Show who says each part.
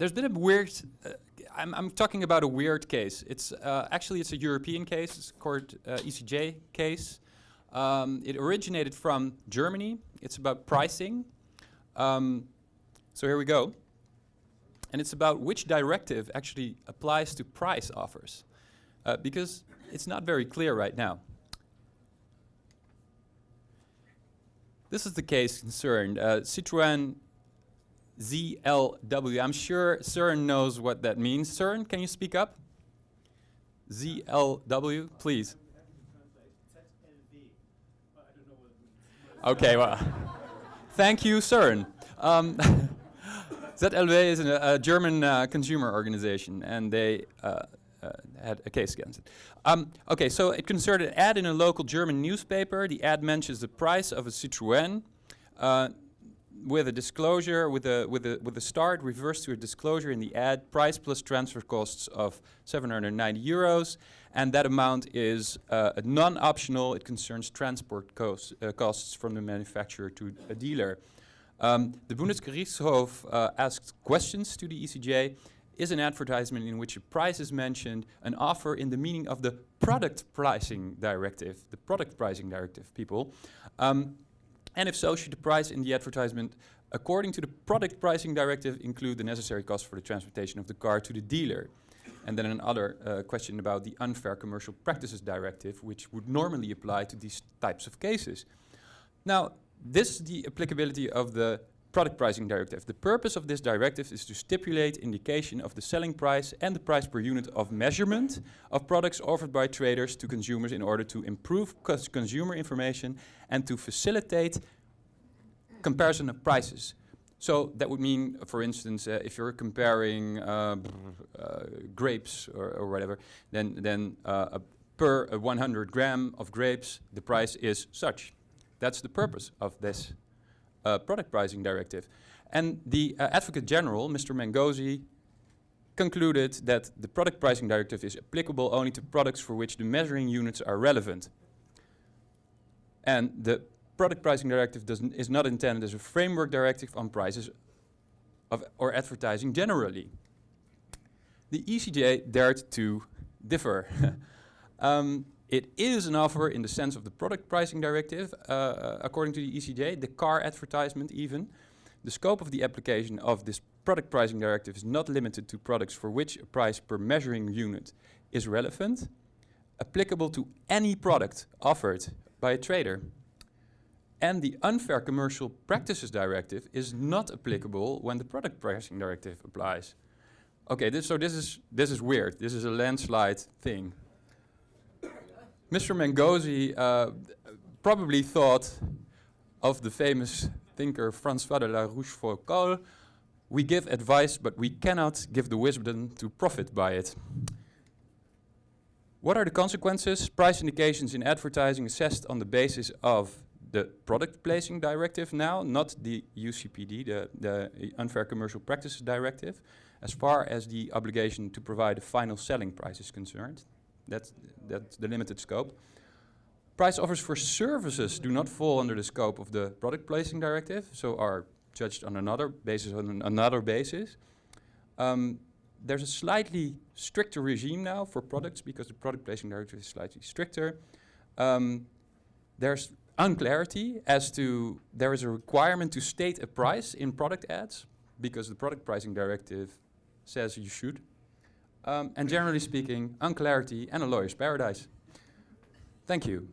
Speaker 1: there's been a weird. I'm talking about a weird case. It's actually it's a European case. It's called ECJ case. It originated from Germany. It's about pricing. So here we go. And it's about which directive actually applies to price offers, because it's not very clear right now. This is the case concerned. Citroën ZLW. I'm sure Søren knows what that means. Søren, can you speak up? ZLW, please. Okay, well, thank you, Søren. ZLW is a German consumer organization, and they had a case against it. Okay, so it concerned an ad in a local German newspaper. The ad mentions the price of a Citroën with a disclosure, with a start reversed to a disclosure in the ad, price plus transfer costs of 790 euros, and that amount is non-optional. It concerns transport costs from the manufacturer to a dealer. The Bundesgerichtshof asked questions to the ECJ. Is an advertisement in which a price is mentioned an offer in the meaning of the product pricing directive, people? And if so, should the price in the advertisement, according to the product pricing directive, include the necessary cost for the transportation of the car to the dealer? And then another question about the unfair commercial practices directive, which would normally apply to these types of cases. Now, this is the applicability of the product pricing directive. The purpose of this directive is to stipulate indication of the selling price and the price per unit of measurement of products offered by traders to consumers in order to improve consumer information and to facilitate comparison of prices. So that would mean, for instance, if you're comparing grapes or whatever, then per 100 gram of grapes, the price is such. That's the purpose of this product pricing directive. And the Advocate General, Mr. Mengozi, concluded that the product pricing directive is applicable only to products for which the measuring units are relevant. And the product pricing directive is not intended as a framework directive on prices or advertising generally. The ECJ dared to differ. It is an offer in the sense of the product pricing directive, according to the ECJ, the car advertisement even. The scope of the application of this product pricing directive is not limited to products for which a price per measuring unit is relevant, applicable to any product offered by a trader. And the unfair commercial practices directive is not applicable when the product pricing directive applies. Okay, this is weird. This is a landslide thing. Mr. Mengozi probably thought of the famous thinker François de la Rochefoucauld, we give advice, but we cannot give the wisdom to profit by it. What are the consequences? Price indications in advertising assessed on the basis of the product placing directive now, not the UCPD, the Unfair Commercial Practices Directive, as far as the obligation to provide a final selling price is concerned. That's the limited scope. Price offers for services do not fall under the scope of the product placing directive, so are judged on another basis. There's a slightly stricter regime now for products because the product placing directive is slightly stricter. There's unclarity as to there is a requirement to state a price in product ads because the product pricing directive says you should. And generally speaking, unclarity and a lawyer's paradise. Thank you.